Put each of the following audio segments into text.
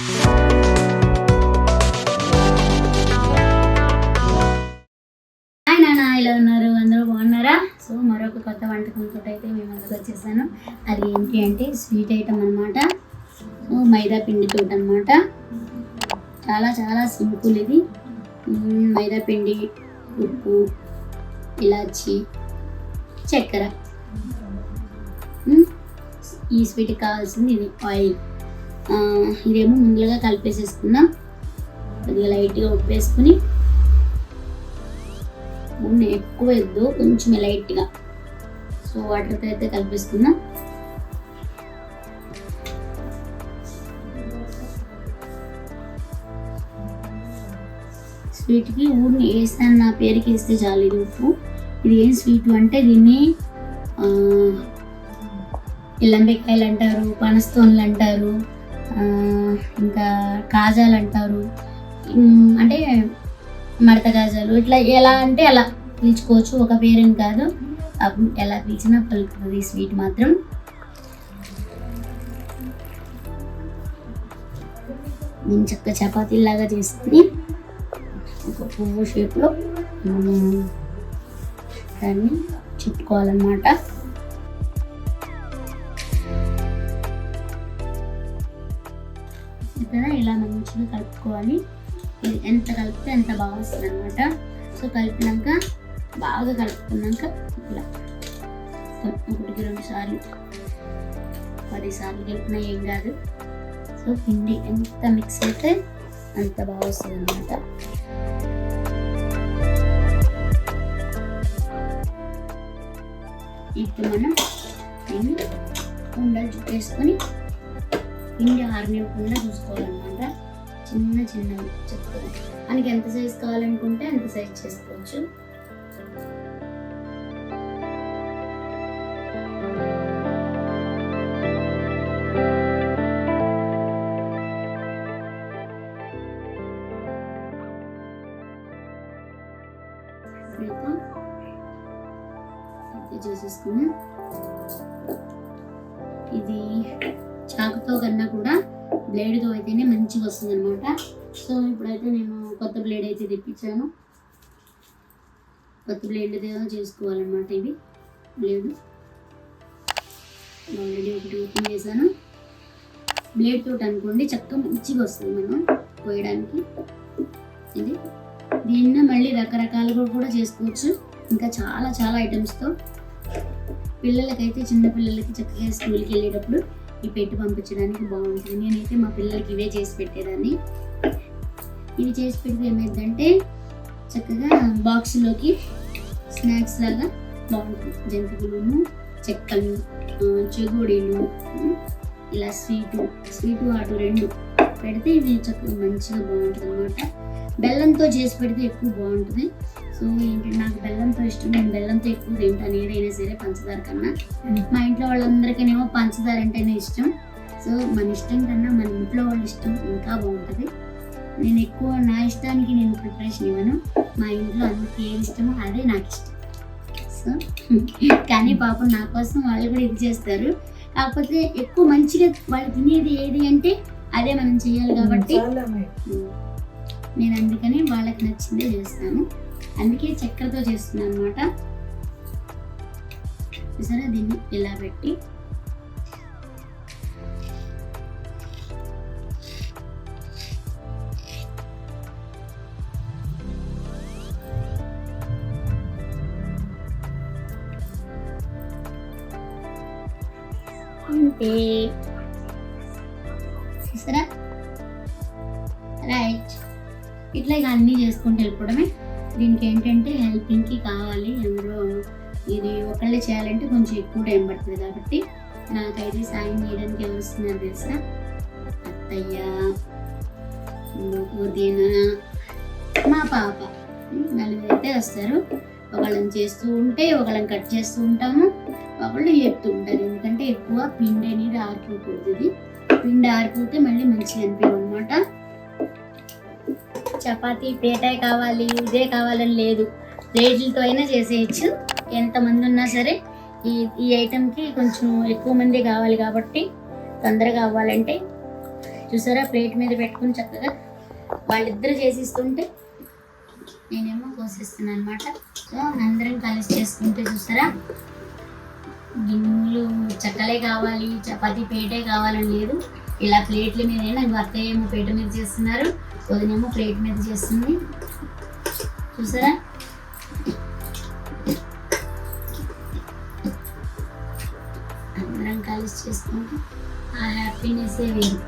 Hi నాన్న, ఎలా ఉన్నారు? అందరూ బాగున్నారా? సో మరొక కొత్త వంటకంతో అయితే మేము ముందుకు వచ్చేసాను. అది ఏంటి అంటే స్వీట్ ఐటమ్ అనమాట. సో మైదా పిండితో అనమాట. చాలా చాలా సింపుల్ ఇది. మైదా పిండి, ఉప్పు, ఇలాచి, చక్కెర. ఈ స్వీట్కి కావాల్సింది ఇది ఆయిల్. ఇదేమో ముందుగా కలిపేసేసుకుందాం. కొద్దిగా లైట్గా ఉప్పు వేసుకుని, నూనె ఎక్కువ వేద్దు, కొంచెం లైట్గా. సో వాటర్తో అయితే కలిపేసుకుందాం. స్వీట్కి ఊరిని వేసాను, నా పేరుకి వేస్తే చాలు. ఇది ఉప్పు. ఇది ఏం స్వీట్ అంటే దీన్ని ఇల్లంబికాయలు అంటారు, పనస్తోన్లు అంటారు, ఇంకా కాజాలు అంటారు. అంటే మడత కాజాలు, ఇట్లా ఎలా అంటే అలా పిలుచుకోవచ్చు. ఒక పేరేం కాదు, ఎలా పిలిచినా పలుకుతుంది ఈ స్వీట్ మాత్రం. నేను చక్కగా చపాతీలాగా చేసుకుని ఒక పువ్వు షేప్లో దాన్ని చుట్టుకోవాలన్నమాట. ఇక్కడ ఇలా మంచిగా కలుపుకోవాలి. ఇది ఎంత కలిపితే ఎంత బాగా వస్తుంది అనమాట. సో కలిపినాక బాగా కలుపుకున్నాక ఇలా 1-2 సార్లు 10 సార్లు కలిపినా ఏం కాదు. సో పిండి ఎంత మిక్స్ అయితే అంత బాగా వస్తుంది అనమాట. ఇప్పుడు మనం దీన్ని ఉండలు చుట్టేసుకొని పిండి ఆరినివ్వకుండా చూసుకోవాలన్నమాట. చిన్న చిన్నవి చెప్తాను. మనకి ఎంత సైజు కావాలనుకుంటే అంత సైజ్ చేసుకోవచ్చు. చేసేసుకుని ఇది చాకుతో కన్నా కూడా బ్లేడ్తో అయితేనే మంచిగా వస్తుంది అనమాట. సో ఇప్పుడైతే నేను కొత్త బ్లేడ్ అయితే తెప్పించాను. కొత్త బ్లేడ్ చేసుకోవాలన్నమాట. ఇది బ్లేడ్ ఆల్రెడీ ఒకటి ఓపెన్ చేశాను. బ్లేడ్ తోటి అనుకోండి చక్కగా మంచిగా వస్తుంది మనం కోయడానికి. ఇది దీన్ని మళ్ళీ రకరకాలుగా కూడా చేసుకోవచ్చు, ఇంకా చాలా చాలా ఐటమ్స్తో. పిల్లలకైతే, చిన్న పిల్లలకి చక్కగా స్కూల్కి వెళ్ళేటప్పుడు ఈ పెట్టి పంపించడానికి బాగుంటుంది. నేనైతే మా పిల్లలకి ఇవే చేసి పెట్టేదాన్ని. ఇవి చేసి పెడితే ఏమైందంటే చక్కగా బాక్స్లోకి స్నాక్స్ లాగా బాగుంటుంది. జంతికలు, చెక్కలు, చెగోడీలు, ఇలా స్వీటు హాటు 2 పెడితే ఇది చక్కగా మంచిగా బాగుంటుంది అనమాట. బెల్లంతో చేసి పెడితే ఎక్కువ బాగుంటుంది. సో ఏంటంటే నాకు బెల్లంతో ఇష్టం, నేను బెల్లంతో ఎక్కువ తింటాను ఏదైనా సరే పంచదార కన్నా. మా ఇంట్లో వాళ్ళందరికీనేమో పంచదార అంటేనే ఇష్టం. సో మన ఇష్టం కన్నా మన ఇంట్లో వాళ్ళ ఇష్టం ఇంకా బాగుంటుంది. నేను ఎక్కువ నా ఇష్టానికి నేను ప్రిపరేషన్ ఇవ్వను, మా ఇంట్లో అందరికీ ఏది ఇష్టమో అదే నాకు ఇష్టం. సో కానీ పాపం నా కోసం వాళ్ళు కూడా ఇది చేస్తారు. కాకపోతే ఎక్కువ మంచిగా వాళ్ళు తినేది ఏది అంటే అదే మనం చేయాలి కాబట్టి నేను అందుకని వాళ్ళకి నచ్చిందే చేస్తాను. అందుకే చక్కెరతో చేస్తున్నాను అనమాట. సరే దీన్ని ఇలా పెట్టి అంతే. చూసారా? రైట్. ఇట్లా ఇక అన్నీ చేసుకుంటూ వెళ్ళిపోవడమే. దీనికి ఏంటంటే హెల్పింగ్కి కావాలి. అందులో ఇది ఒకళ్ళే చేయాలంటే కొంచెం ఎక్కువ టైం పడుతుంది కాబట్టి నాకైతే సాయం చేయడానికి ఎవరు వస్తున్నారు తెలుసా? అత్తయ్య, ఉదయన, మా పాప, నలుగురైతే వస్తారు. ఒకళ్ళని చేస్తూ ఉంటే ఒకళ్ళని కట్ చేస్తూ ఉంటాము, ఒకళ్ళు చెప్తూ ఉంటారు. ఎందుకంటే ఎక్కువ పిండి అనేది ఆరిపోకూడదు. ఇది పిండి ఆరిపోతే మళ్ళీ మంచిగా అనిపించదు అనమాట. చపాతీ పేటాయి కావాలి, ఇదే కావాలని లేదు, ప్లేట్లతో అయినా చేసేయచ్చు. ఎంతమంది ఉన్నా సరే ఈ ఐటెంకి కొంచెం ఎక్కువ మంది కావాలి కాబట్టి తొందరగా అవ్వాలంటే చూసారా ప్లేట్ మీద పెట్టుకుని చక్కగా వాళ్ళిద్దరు చేసిస్తుంటే నేనేమో కోసిస్తున్నాను అనమాట. సో అందరం కలిసి చేసుకుంటే చూసారా గిన్నెలు చక్కలే కావాలి, చపాతీ ప్లేటే కావాలని లేదు. ఇలా ప్లేట్ల మీద నాకు అత్తయ్య ఏమో ప్లేట్ మీద చేస్తున్నారు, వదినేమో ప్లేట్ మీద చేస్తుంది. చూసారా అందరం కలిసి చేసుకుంటే ఆ హ్యాపీనెస్ వేరు.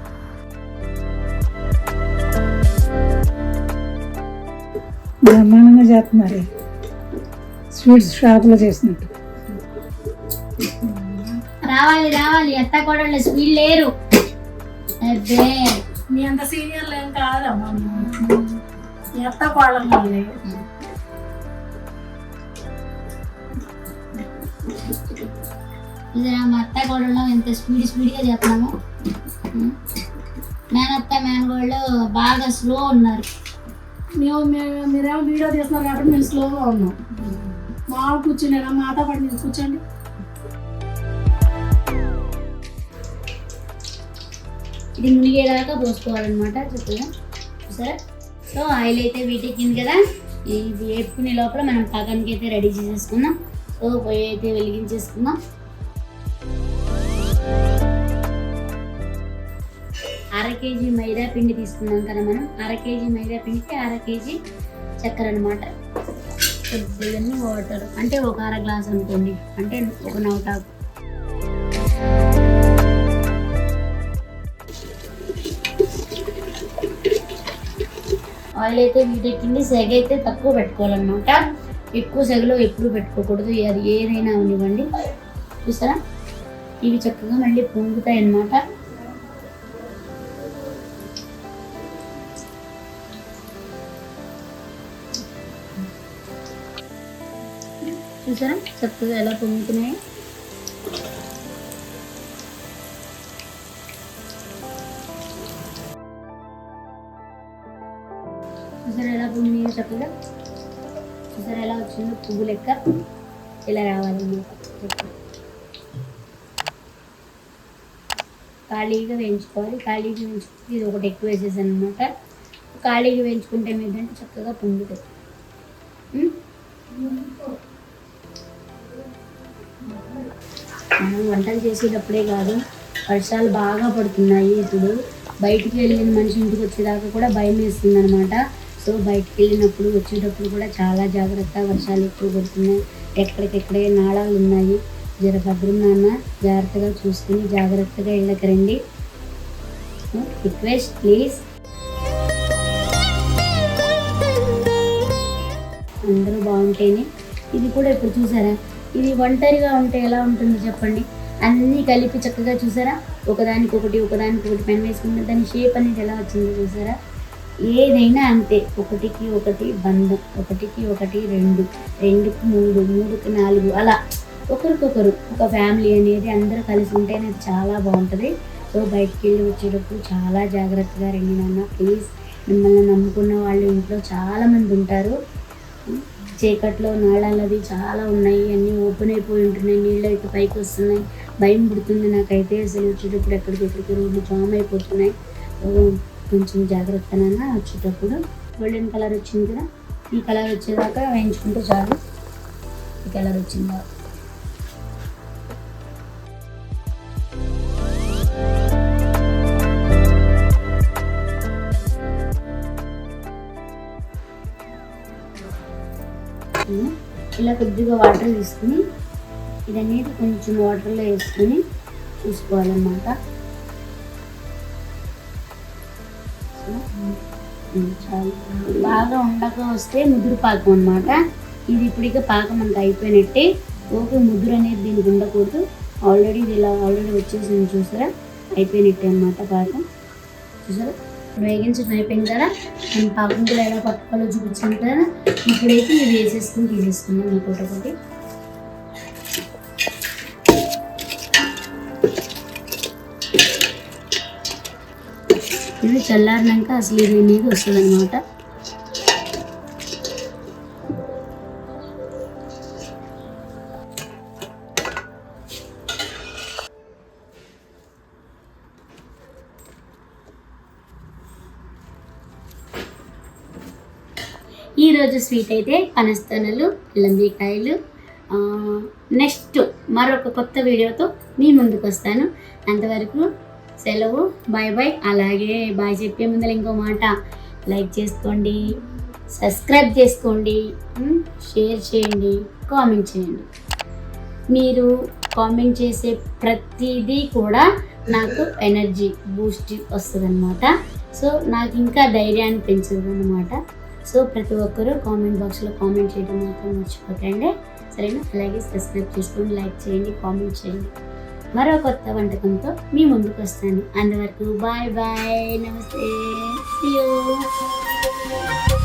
బ్రహ్మాండంగా చేస్తున్నారు, స్వీట్స్ షాప్లో చేసినట్టు. రావాలి రావాలి అత్త కూడా స్పీడ్ లేరు. అదే మీ అంత సీనియర్లు ఏం కాదమ్మా, ఎత్త కోళ్ళం లేదు. మా అత్త కోడలో ఎంత స్పీడ్గా చెప్తాము. మేనత్త మేనగోళ్ళు బాగా స్లో ఉన్నారు. మీరేమో వీడియో తీస్తున్నారు కాబట్టి మేము స్లోగా ఉన్నాం. మా కూర్చునేనా మాతో పాటు మీరు కూర్చోండి. ఇది మునిగేదాకా పోసుకోవాలన్నమాట చక్కగా. చూసారా సో ఆయిల్ అయితే వీటెక్కింది కదా, ఇది వేపుకునే లోపల మనం పాకానికి అయితే రెడీ చేసేసుకుందాం. సో పొయ్యి అయితే వెలిగించేసుకుందాం. అర కేజీ మైదా పిండి తీసుకున్నాం కదా మనం. అర కేజీ మైదా పిండికి అర కేజీ చక్కెర అనమాట. కొద్దిగా వాటర్ అంటే ఒక అర గ్లాస్ అనుకోండి, అంటే ఒక నవటాకు. ఆయిల్ అయితే వీటెక్కింది. సెగ అయితే తక్కువ పెట్టుకోవాలన్నమాట, ఎక్కువ సెగలో ఎప్పుడు పెట్టుకోకూడదు, అది ఏదైనా అవనివ్వండి. చూసారా ఇవి చక్కగా మళ్ళీ పొంగుతాయి అన్నమాట. చూసారా చక్కగా ఎలా పొంగుతున్నాయి. చూసారా ఎలా పొంగినాయో చక్కగా. చూసారా ఎలా వచ్చిందో పువ్వు లెక్క ఇలా రావాలన్నమాట. ఖాళీగా వేయించుకోవాలి. ఖాళీగా వేయించుకుంటే ఇది ఒకటి ఎక్కువ వేసేసాను అనమాట. ఖాళీగా వేయించుకుంటే ఏంటంటే చక్కగా పొంగుతాయి. మనం వంటలు చేసేటప్పుడే కాదు, వర్షాలు బాగా పడుతున్నాయి ఇప్పుడు. బయటికి వెళ్ళిన మనిషి ఇంటికి వచ్చేదాకా కూడా భయం వేస్తుంది అనమాట. సో బయటికి వెళ్ళినప్పుడు వచ్చేటప్పుడు కూడా చాలా జాగ్రత్త. వర్షాలు ఎక్కువ పడుతున్నాయి, ఎక్కడికెక్కడే నాళాలు ఉన్నాయి. జర భద్రం నాన్న, జాగ్రత్తగా చూసుకుని జాగ్రత్తగా ఇళ్ళకి రండి. Request please. అందరూ బాగుంటేనే. ఇది కూడా ఇప్పుడు చూసారా, ఇది ఒంటరిగా ఉంటే ఎలా ఉంటుంది చెప్పండి. అన్నీ కలిపి చక్కగా చూసారా ఒకదానికొకటి పెన్ వేసుకుంటే దాని షేప్ అనేది ఎలా వచ్చిందో చూసారా. ఏదైనా అంతే, ఒకటికి ఒకటి బంధం, ఒకటికి ఒకటి రెండు, రెండుకి మూడు, మూడుకి నాలుగు, అలా ఒకరికొకరు ఒక ఫ్యామిలీ అనేది అందరూ కలిసి ఉంటేనే అది చాలా బాగుంటుంది. సో బయటికి వెళ్ళి వచ్చేటప్పుడు చాలా జాగ్రత్తగా రండి నాన్న ప్లీజ్. మిమ్మల్ని నమ్ముకున్న వాళ్ళు ఇంట్లో చాలామంది ఉంటారు. చీకట్లో నాళాలు అది చాలా ఉన్నాయి, అన్నీ ఓపెన్ అయిపోయి ఉంటున్నాయి, నీళ్ళు అయితే పైకి వస్తున్నాయి. భయం పుడుతుంది నాకైతే. అసలు వచ్చేటప్పుడు ఎక్కడికెక్కడికి రోడ్లు జామ్ అయిపోతున్నాయి. కొంచెం జాగ్రత్త నాన్న వచ్చేటప్పుడు. గోల్డెన్ కలర్ వచ్చింది కదా, ఈ కలర్ వచ్చేదాకా వేయించుకుంటే చాలు. ఈ కలర్ వచ్చిందా ఇలా కొద్దిగా వాటర్ తీసుకుని ఇదనేది కొంచెం వాటర్లో వేసుకొని చూసుకోవాలన్నమాట. చాలు. బాగా ఉండక వస్తే ముదురు పాకం అనమాట. ఇది ఇప్పుడు ఇక పాకం మనకు అయిపోయినట్టే. ఓకే, ముదురు అనేది దీనికి ఉండకూడదు. ఆల్రెడీ ఇది ఇలా వచ్చేసింది చూసారా, అయిపోయినట్టే అనమాట పాకం. చూసారా వేగించడం అయిపోయింది కదా. మనం పాకం కూడా ఎలా పట్టుకోవాలో చూపించాను కదా. ఇప్పుడైతే ఇవి వేసేసుకుని తీసేసుకున్నాం ఇంకొకటి. ఇది చల్లారినాక అసలు ఇది అనేది వస్తుంది అనమాట. ఈరోజు స్వీట్ అయితే పనస్తనలు, లంబికాయలు. నెక్స్ట్ మరొక కొత్త వీడియోతో మీ ముందుకు వస్తాను. అంతవరకు సెలవు, బాయ్ బాయ్. అలాగే బాయ్ చెప్పే ముందర ఇంకో మాట, లైక్ చేసుకోండి, సబ్స్క్రైబ్ చేసుకోండి, షేర్ చేయండి, కామెంట్ చేయండి. మీరు కామెంట్ చేసే ప్రతిదీ కూడా నాకు ఎనర్జీ బూస్ట్ వస్తుంది అనమాట. సో నాకు ఇంకా ధైర్యాన్ని పెంచుతుంది అనమాట. సో ప్రతి ఒక్కరూ కామెంట్ బాక్స్లో కామెంట్ చేయడం మాత్రం మర్చిపోకండి, సరేనా? అలాగే సబ్స్క్రైబ్ చేసుకోండి, లైక్ చేయండి, కామెంట్ చేయండి. మరో కొత్త వంటకంతో మీ ముందుకు వస్తాను. అంతవరకు బాయ్ బాయ్, నమస్తే, see you.